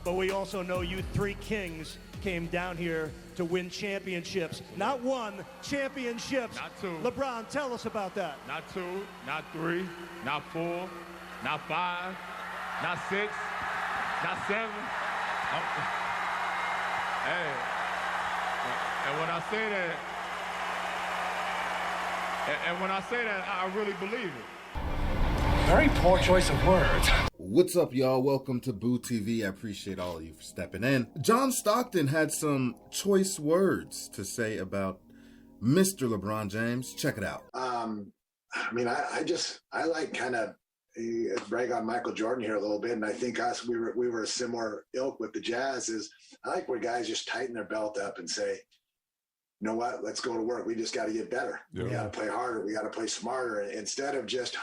but we also know you three kings came down here to win championships. Not one, championships. Not two. LeBron, tell us about that. Not 2, not 3, not 4, not 5, not 6, not 7. Hey, and when I say that, I really believe it. Very poor choice of words. What's up, y'all? Welcome to Boo TV. I appreciate all of you for stepping in. John Stockton had some choice words to say about Mr. LeBron James. Check it out. I like kind of brag on Michael Jordan here a little bit, and I think we were a similar ilk with the Jazz. Is I like where guys just tighten their belt up and say, you know what, let's go to work. We just got to get better. Yeah. We got to play harder. We got to play smarter. Instead of just,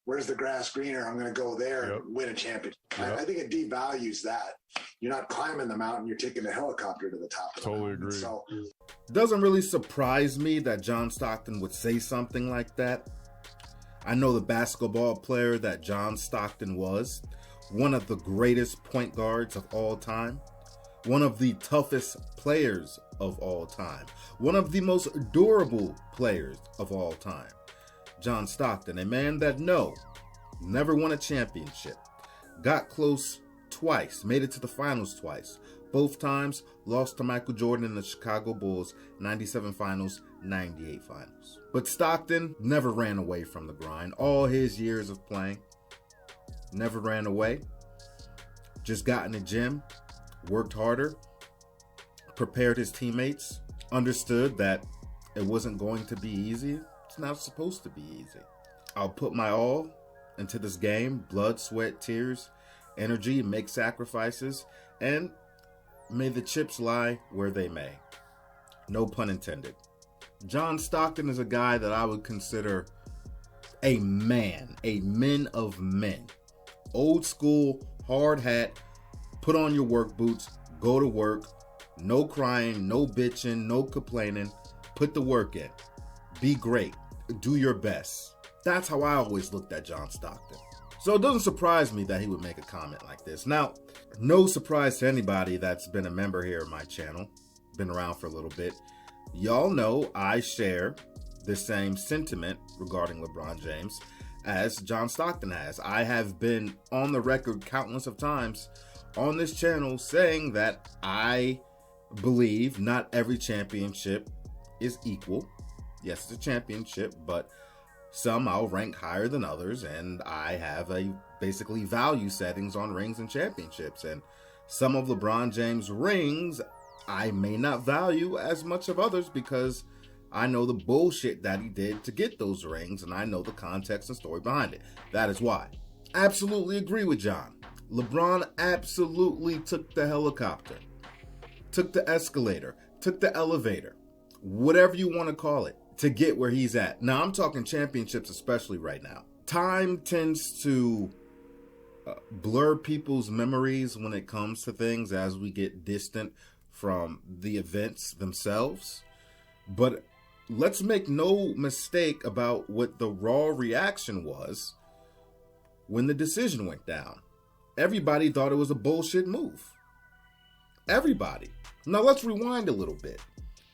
where's the grass greener? I'm going to go there and win a championship. Yep. I think it devalues that. You're not climbing the mountain. You're taking a helicopter to the top of the mountain. Agree. So, it doesn't really surprise me that John Stockton would say something like that. I know the basketball player that John Stockton was, one of the greatest point guards of all time, one of the toughest players of all time, one of the most durable players of all time. John Stockton, a man that never won a championship, got close twice, made it to the finals twice. Both times lost to Michael Jordan in the Chicago Bulls, 97 finals, 98 finals. But Stockton never ran away from the grind. All his years of playing, never ran away. Just got in the gym, worked harder, prepared his teammates, understood that it wasn't going to be easy. It's not supposed to be easy. I'll put my all into this game, blood, sweat, tears, energy, make sacrifices, and may the chips lie where they may. No pun intended. John Stockton is a guy that I would consider a man of men. Old school, hard hat, put on your work boots, go to work, no crying, no bitching, no complaining, put the work in. Be great. Do your best. That's how I always looked at John Stockton. So it doesn't surprise me that he would make a comment like this. Now, no surprise to anybody that's been a member here of my channel, been around for a little bit. Y'all know I share the same sentiment regarding LeBron James as John Stockton has. I have been on the record countless of times on this channel saying that I believe not every championship is equal. Yes, it's a championship, but some I'll rank higher than others, and I have basically value settings on rings and championships. And some of LeBron James' rings I may not value as much of others because I know the bullshit that he did to get those rings, and I know the context and story behind it. That is why. Absolutely agree with John. LeBron absolutely took the helicopter, took the escalator, took the elevator, whatever you want to call it, to get where he's at. Now, I'm talking championships, especially right now. Time tends to blur people's memories when it comes to things as we get distant from the events themselves. But let's make no mistake about what the raw reaction was when the decision went down. Everybody thought it was a bullshit move. Everybody. Now, let's rewind a little bit.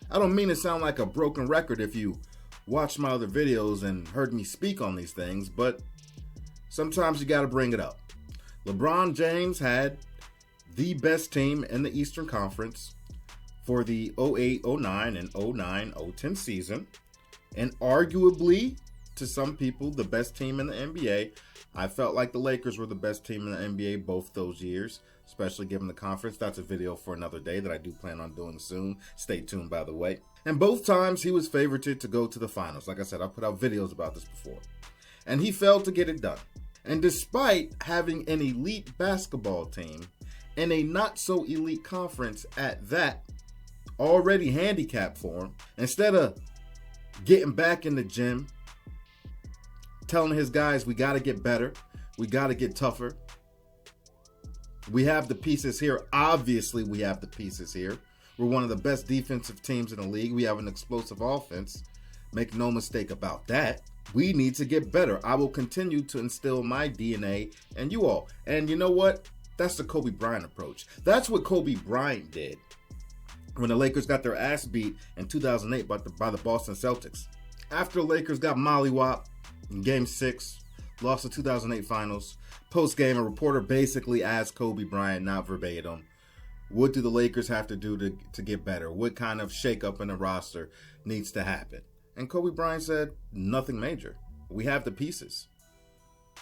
I don't mean to sound like a broken record if you watched my other videos and heard me speak on these things, but sometimes you got to bring it up. LeBron James had the best team in the Eastern Conference for the 08-09 and 09-010 season, and arguably, to some people, the best team in the NBA. I felt like the Lakers were the best team in the NBA both those years, especially given the conference. That's a video for another day that I do plan on doing soon. Stay tuned, by the way. And both times he was favorited to go to the finals. Like I said, I put out videos about this before. And he failed to get it done. And despite having an elite basketball team and a not so elite conference at that, already handicapped for him, instead of getting back in the gym, telling his guys, we got to get better, we got to get tougher, we have the pieces here. Obviously, we have the pieces here. We're one of the best defensive teams in the league. We have an explosive offense. Make no mistake about that. We need to get better. I will continue to instill my DNA and you all. And you know what? That's the Kobe Bryant approach. That's what Kobe Bryant did when the Lakers got their ass beat in 2008 by the Boston Celtics. After the Lakers got mollywopped in Game 6, lost the 2008 Finals, post-game, a reporter basically asked Kobe Bryant, not verbatim, what do the Lakers have to do to get better? What kind of shakeup in the roster needs to happen? And Kobe Bryant said, nothing major. We have the pieces.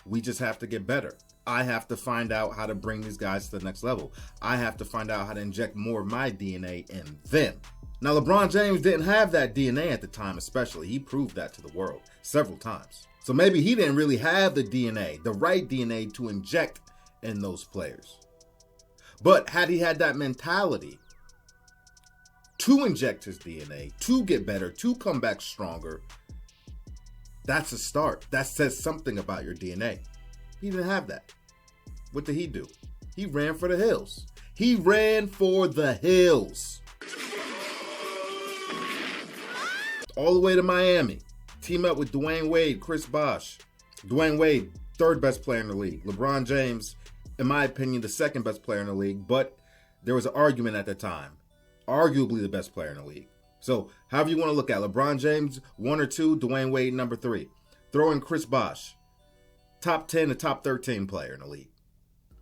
We just have to get better. I have to find out how to bring these guys to the next level. I have to find out how to inject more of my DNA in them. Now, LeBron James didn't have that DNA at the time, especially. He proved that to the world several times. So maybe he didn't really have the DNA, the right DNA to inject in those players. But had he had that mentality to inject his DNA, to get better, to come back stronger, that's a start. That says something about your DNA. He didn't have that. What did he do? He ran for the hills. He ran for the hills. All the way to Miami. Team up with Dwayne Wade, Chris Bosh. Dwayne Wade, third best player in the league. LeBron James, in my opinion, the second best player in the league, but there was an argument at the time. Arguably the best player in the league. So, however you want to look at it, LeBron James, 1 or 2, Dwayne Wade, number 3. Throw in Chris Bosh, top 10 to top 13 player in the league.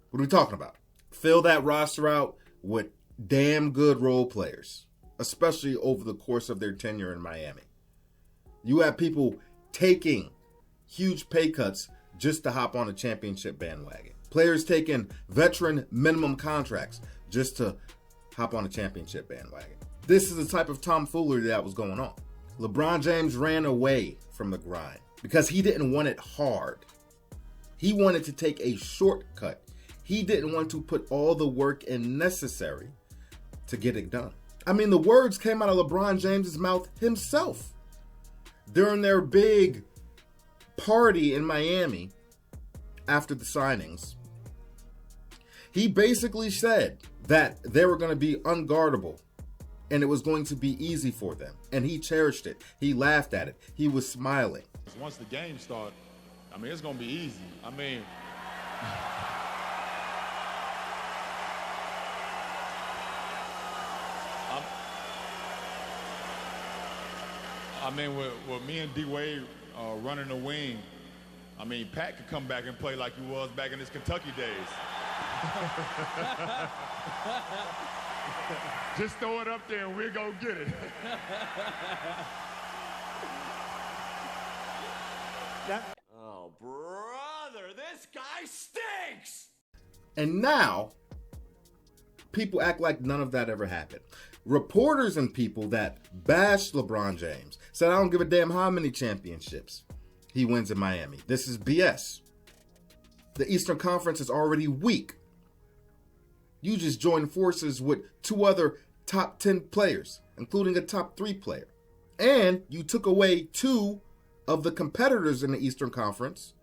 What are we talking about? Fill that roster out with damn good role players, especially over the course of their tenure in Miami. You have people taking huge pay cuts just to hop on a championship bandwagon. Players taking veteran minimum contracts just to hop on a championship bandwagon. This is the type of tomfoolery that was going on. LeBron James ran away from the grind because he didn't want it hard. He wanted to take a shortcut. He didn't want to put all the work in necessary to get it done. I mean, the words came out of LeBron James's mouth himself during their big party in Miami after the signings. He basically said that they were going to be unguardable and it was going to be easy for them. And he cherished it. He laughed at it. He was smiling. Once the game starts, I mean, it's going to be easy. With me and D Wade running the wing, Pat could come back and play like he was back in his Kentucky days. Just throw it up there and we'll go get it. Oh, brother, this guy stinks! And now, people act like none of that ever happened. Reporters and people that bashed LeBron James said, I don't give a damn how many championships he wins in Miami. This is BS. The Eastern Conference is already weak. You just joined forces with 2 other top 10 players, including a top 3 player. And you took away 2 of the competitors in the Eastern Conference,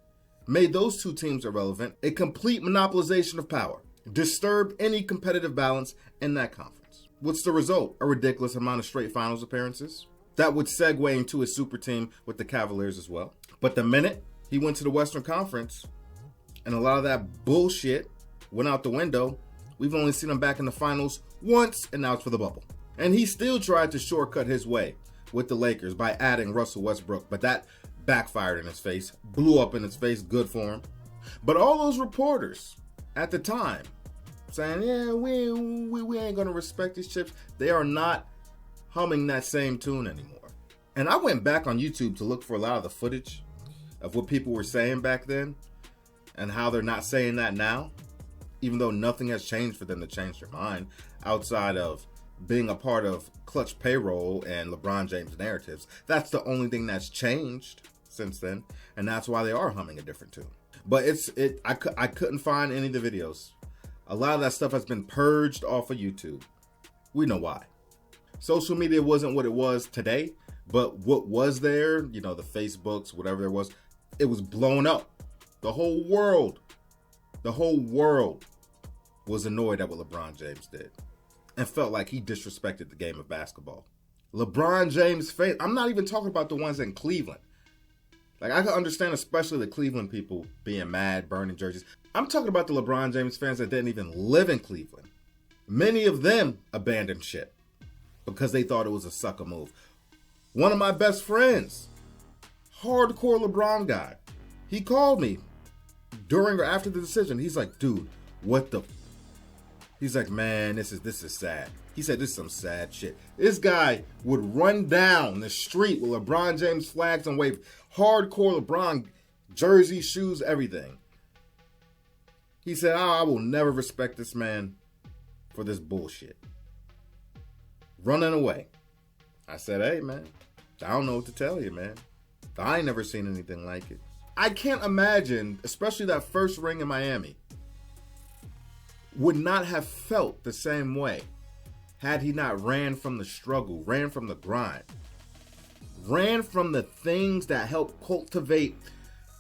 made those 2 teams irrelevant, a complete monopolization of power, disturbed any competitive balance in that conference. What's the result? A ridiculous amount of straight finals appearances. That would segue into a super team with the Cavaliers as well. But the minute he went to the Western Conference and a lot of that bullshit went out the window, we've only seen him back in the finals once, and now it's for the bubble. And he still tried to shortcut his way with the Lakers by adding Russell Westbrook, but that backfired in his face, blew up in his face, good for him. But all those reporters at the time saying, yeah, we ain't gonna respect these chips, they are not humming that same tune anymore. And I went back on YouTube to look for a lot of the footage of what people were saying back then and how they're not saying that now, even though nothing has changed for them to change their mind outside of being a part of Clutch payroll and LeBron James narratives. That's the only thing that's changed since then, and that's why they are humming a different tune. But I couldn't find any of the videos. A lot of that stuff has been purged off of YouTube. We know why. Social media wasn't what it was today, but what was there, the Facebooks, whatever there was, it was blown up. The whole world was annoyed at what LeBron James did and felt like he disrespected the game of basketball. LeBron James fans, I'm not even talking about the ones in Cleveland. Like, I can understand especially the Cleveland people being mad, burning jerseys. I'm talking about the LeBron James fans that didn't even live in Cleveland. Many of them abandoned ship because they thought it was a sucker move. One of my best friends, hardcore LeBron guy, he called me during or after the decision. He's like, dude, what the... He's like, man, this is sad. He said, this is some sad shit. This guy would run down the street with LeBron James flags and wave. Hardcore LeBron jersey, shoes, everything. He said, I will never respect this man for this bullshit. Running away. I said, hey, man, I don't know what to tell you, man. I ain't never seen anything like it. I can't imagine, especially that first ring in Miami, would not have felt the same way had he not ran from the struggle, ran from the grind, ran from the things that help cultivate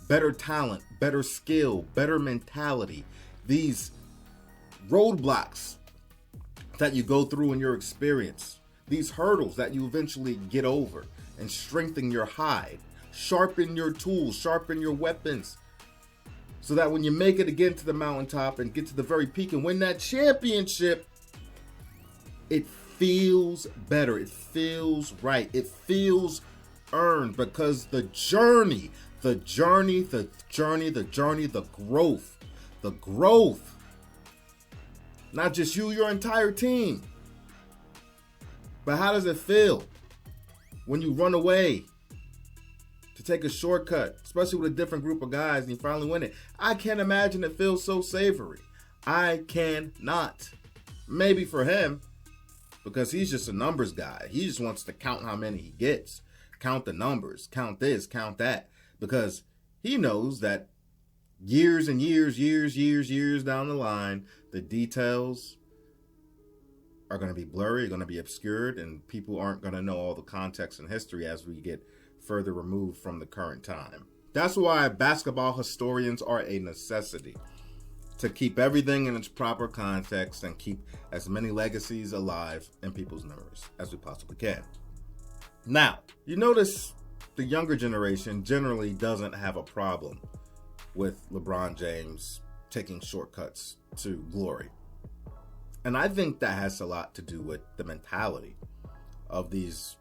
better talent, better skill, better mentality. These roadblocks that you go through in your experience, these hurdles that you eventually get over and strengthen your hide, sharpen your tools, sharpen your weapons, so that when you make it again to the mountaintop and get to the very peak and win that championship, it feels better. It feels right. It feels earned, because the journey, the growth, not just you, your entire team. But how does it feel when you run away to take a shortcut, especially with a different group of guys, and you finally win it? I can't imagine it feels so savory. I cannot. Maybe for him, because he's just a numbers guy. He just wants to count how many he gets, count the numbers, count this, count that, because he knows that years and years down the line, the details are going to be blurry, going to be obscured, and people aren't going to know all the context and history as we get further removed from the current time. That's why basketball historians are a necessity, to keep everything in its proper context and keep as many legacies alive in people's memories as we possibly can. Now, you notice the younger generation generally doesn't have a problem with LeBron James taking shortcuts to glory. And I think that has a lot to do with the mentality of these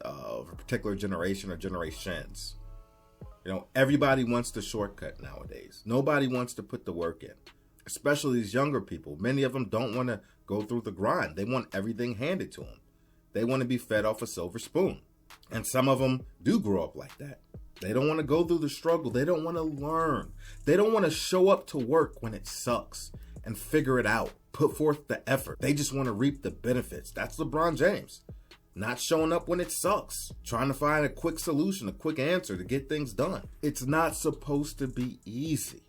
of a particular generation or generations. You know, everybody wants the shortcut nowadays. Nobody wants to put the work in, especially these younger people. Many of them don't want to go through the grind. They want everything handed to them. They want to be fed off a silver spoon. And some of them do grow up like that. They don't want to go through the struggle. They don't want to learn. They don't want to show up to work when it sucks and figure it out, put forth the effort. They just want to reap the benefits. That's LeBron James. Not showing up when it sucks, trying to find a quick solution, a quick answer to get things done. It's not supposed to be easy.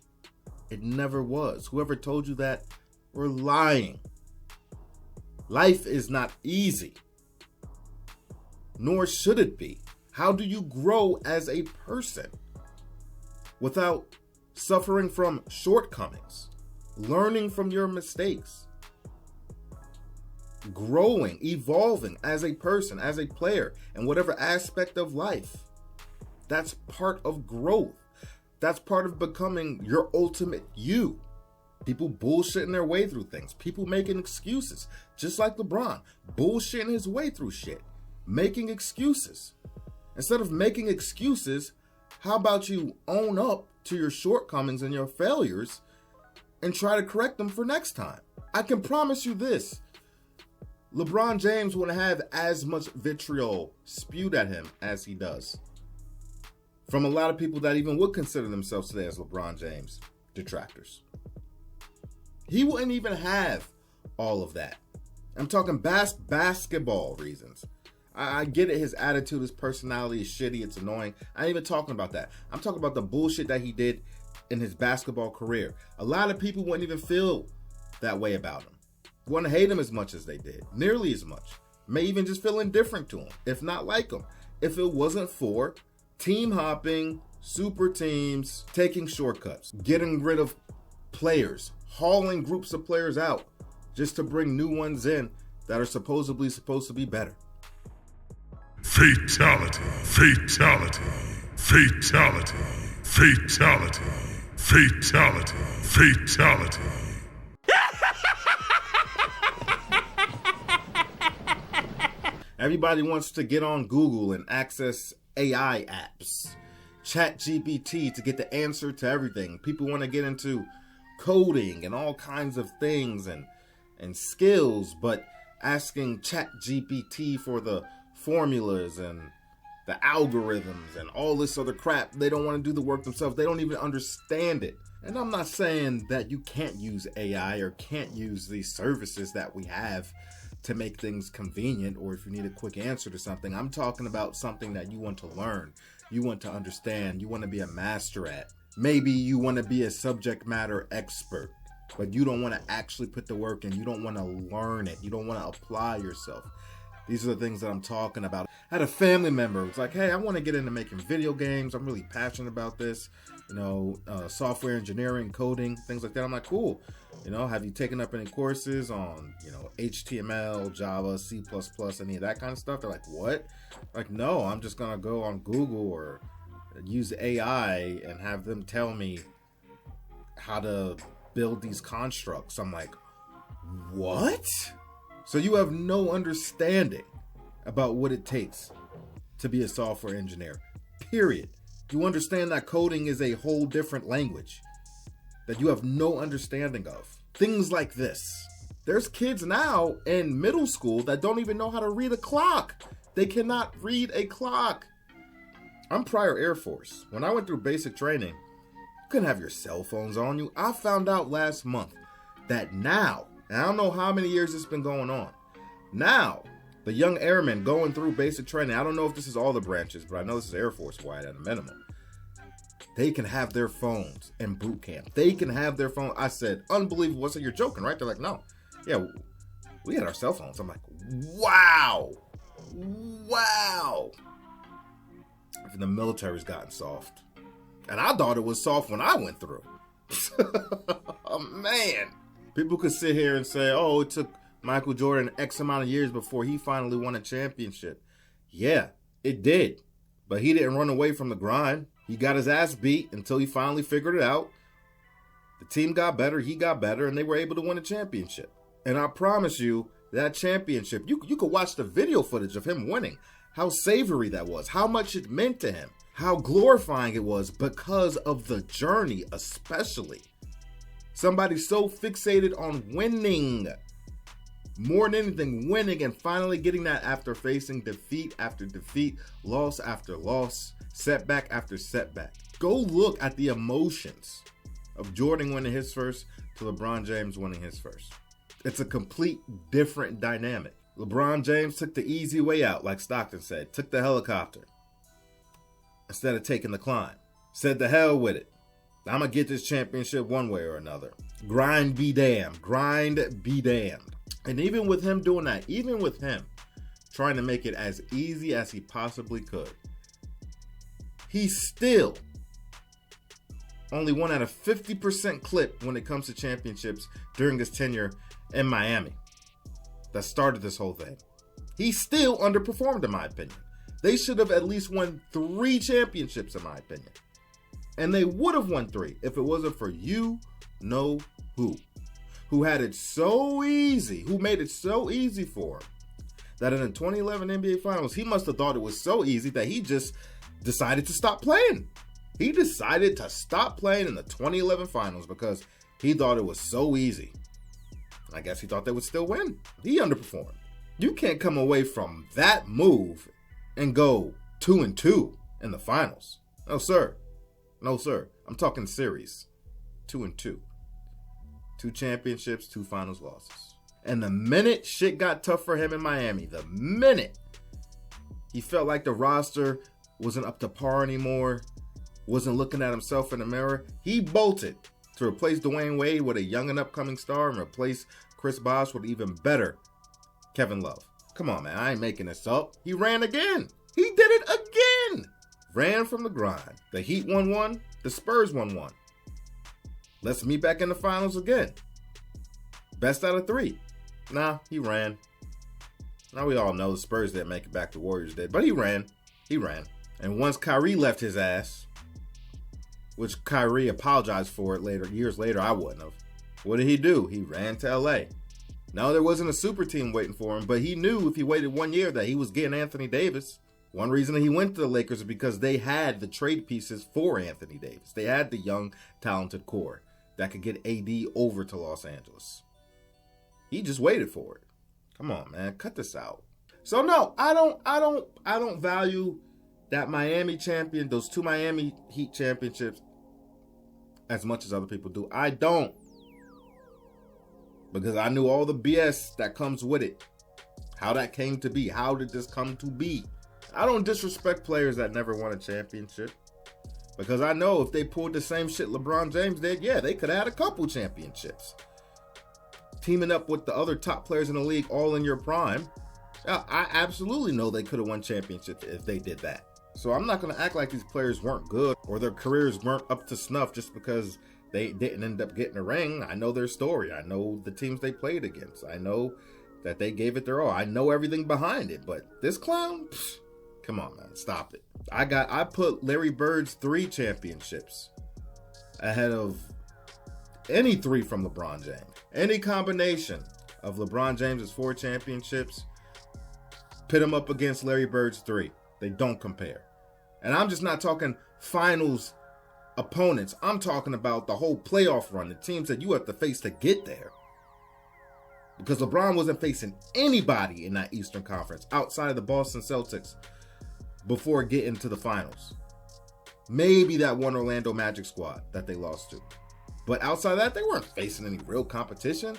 It never was. Whoever told you that, we're lying. Life is not easy, nor should it be. How do you grow as a person without suffering from shortcomings, learning from your mistakes, growing, evolving as a person, as a player, in whatever aspect of life? That's part of growth. That's part of becoming your ultimate you. People bullshitting their way through things. People making excuses. Just like LeBron, bullshitting his way through shit. Making excuses. Instead of making excuses, how about you own up to your shortcomings and your failures and try to correct them for next time? I can promise you this. LeBron James wouldn't have as much vitriol spewed at him as he does from a lot of people that even would consider themselves today as LeBron James detractors. He wouldn't even have all of that. I'm talking basketball reasons. I get it, his attitude, his personality is shitty, it's annoying. I ain't even talking about that. I'm talking about the bullshit that he did in his basketball career. A lot of people wouldn't even feel that way about him. Wouldn't hate him as much as they did, nearly as much. May even just feel indifferent to him, if not like him, if it wasn't for team hopping, super teams, taking shortcuts, getting rid of players, hauling groups of players out just to bring new ones in that are supposed to be better. Fatality. Fatality. Fatality. Fatality. Fatality. Fatality. Fatality. Everybody wants to get on Google and access AI apps, ChatGPT to get the answer to everything. People want to get into coding and all kinds of things and skills, but asking ChatGPT for the formulas and the algorithms and all this other crap, they don't want to do the work themselves. They don't even understand it. And I'm not saying that you can't use AI or can't use these services that we have to make things convenient, or if you need a quick answer to something. I'm talking about something that you want to learn, you want to understand, you want to be a master at. Maybe you want to be a subject matter expert, but you don't want to actually put the work in. You don't want to learn it. You don't want to apply yourself. These are the things that I'm talking about. I had a family member who's like, hey, I want to get into making video games. I'm really passionate about this. Software engineering, coding, things like that. I'm like, cool. Have you taken up any courses on, HTML, Java, C++, any of that kind of stuff? They're like, what? Like, no, I'm just going to go on Google or use AI and have them tell me how to build these constructs. I'm like, what? So you have no understanding about what it takes to be a software engineer, period. You understand that coding is a whole different language that you have no understanding of. Things like this. There's kids now in middle school that don't even know how to read a clock. They cannot read a clock. I'm prior Air Force. When I went through basic training, you couldn't have your cell phones on you. I found out last month that now, and I don't know how many years it's been going on, now the young airmen going through basic training, I don't know if this is all the branches, but I know this is Air Force wide at a minimum. They can have their phones in boot camp. They can have their phone. I said, unbelievable. I said, you're joking, right? They're like, no. Yeah, we had our cell phones. I'm like, wow. Wow. Even the military's gotten soft. And I thought it was soft when I went through. Oh, man. People could sit here and say, oh, it took Michael Jordan X amount of years before he finally won a championship. Yeah, it did. But he didn't run away from the grind. He got his ass beat until he finally figured it out. The team got better, he got better, and they were able to win a championship. And I promise you, that championship, you could watch the video footage of him winning, how savory that was, how much it meant to him, how glorifying it was because of the journey, especially. Somebody so fixated on winning, more than anything, winning and finally getting that after facing defeat after defeat, loss after loss, setback after setback. Go look at the emotions of Jordan winning his first to LeBron James winning his first. It's a complete different dynamic. LeBron James took the easy way out, like Stockton said, took the helicopter instead of taking the climb. Said the hell with it. I'm going to get this championship one way or another. Grind be damned. Grind be damned. And even with him doing that, even with him trying to make it as easy as he possibly could, he still only won at a 50% clip when it comes to championships during his tenure in Miami. That started this whole thing. He still underperformed, in my opinion. They should have at least won 3 championships, in my opinion. And they would have won 3 if it wasn't for you know who had it so easy, who made it so easy for him, that in the 2011 NBA Finals, he must have thought it was so easy that he just decided to stop playing. He decided to stop playing in the 2011 Finals because he thought it was so easy. I guess he thought they would still win. He underperformed. You can't come away from that move and go 2-2 in the finals. No, sir. No, sir. I'm talking series. 2-2. 2 championships, 2 finals losses. And the minute shit got tough for him in Miami, the minute he felt like the roster wasn't up to par anymore, wasn't looking at himself in the mirror, he bolted to replace Dwayne Wade with a young and upcoming star and replace Chris Bosh with even better Kevin Love. Come on, man. I ain't making this up. He ran again. He did it again. Ran from the grind. The Heat won 1. The Spurs won 1. Let's meet back in the finals again. Best out of 3. Nah, he ran. Now we all know the Spurs didn't make it back. The Warriors did. But he ran. He ran. And once Kyrie left his ass, which Kyrie apologized for it later, years later, I wouldn't have. What did he do? He ran to LA. No, there wasn't a super team waiting for him, but he knew if he waited 1 year that he was getting Anthony Davis. One reason that he went to the Lakers is because they had the trade pieces for Anthony Davis. They had the young, talented core that could get AD over to Los Angeles. He just waited for it. Come on, man, cut this out. So no, I don't value that Miami champion, those 2 Miami Heat championships as much as other people do. I don't. Because I knew all the BS that comes with it. How that came to be. How did this come to be? I don't disrespect players that never won a championship. Because I know if they pulled the same shit LeBron James did, yeah, they could have had a couple championships. Teaming up with the other top players in the league all in your prime. I absolutely know they could have won championships if they did that. So I'm not going to act like these players weren't good or their careers weren't up to snuff just because they didn't end up getting a ring. I know their story. I know the teams they played against. I know that they gave it their all. I know everything behind it. But this clown, come on, man, stop it. I put Larry Bird's 3 championships ahead of any 3 from LeBron James. Any combination of LeBron James's 4 championships, pit them up against Larry Bird's 3. They don't compare. And I'm just not talking finals opponents. I'm talking about the whole playoff run, the teams that you have to face to get there. Because LeBron wasn't facing anybody in that Eastern Conference outside of the Boston Celtics before getting to the finals. Maybe that one Orlando Magic squad that they lost to. But outside of that, they weren't facing any real competition.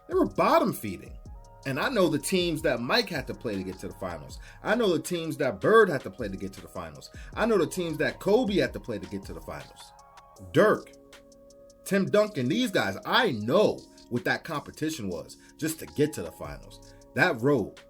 They were bottom feeding. And I know the teams that Mike had to play to get to the finals. I know the teams that Bird had to play to get to the finals. I know the teams that Kobe had to play to get to the finals. Dirk, Tim Duncan, these guys, I know what that competition was just to get to the finals. That road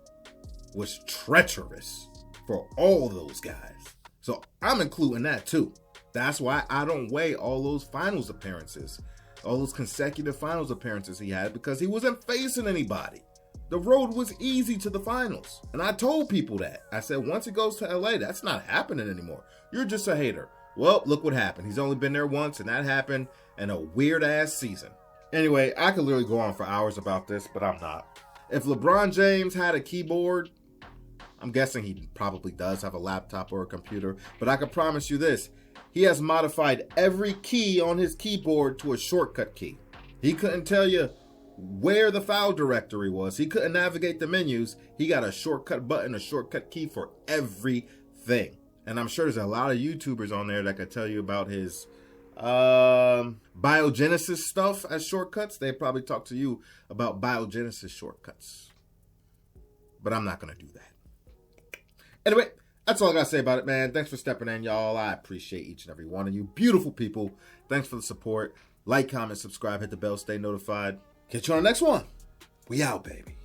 was treacherous for all those guys. So I'm including that too. That's why I don't weigh all those finals appearances, all those consecutive finals appearances he had, because he wasn't facing anybody. The road was easy to the finals. And I told people that. I said, once he goes to LA, that's not happening anymore. You're just a hater. Well, look what happened. He's only been there once, and that happened in a weird-ass season. Anyway, I could literally go on for hours about this, but I'm not. If LeBron James had a keyboard, I'm guessing he probably does have a laptop or a computer, but I can promise you this. He has modified every key on his keyboard to a shortcut key. He couldn't tell you where the file directory was. He couldn't navigate the menus. He got a shortcut button, a shortcut key for everything. And I'm sure there's a lot of YouTubers on there that could tell you about his biogenesis stuff as shortcuts. They probably talk to you about biogenesis shortcuts. But I'm not going to do that. Anyway, that's all I got to say about it, man. Thanks for stepping in, y'all. I appreciate each and every one of you. Beautiful people. Thanks for the support. Like, comment, subscribe, hit the bell, stay notified. Catch you on the next one. We out, baby.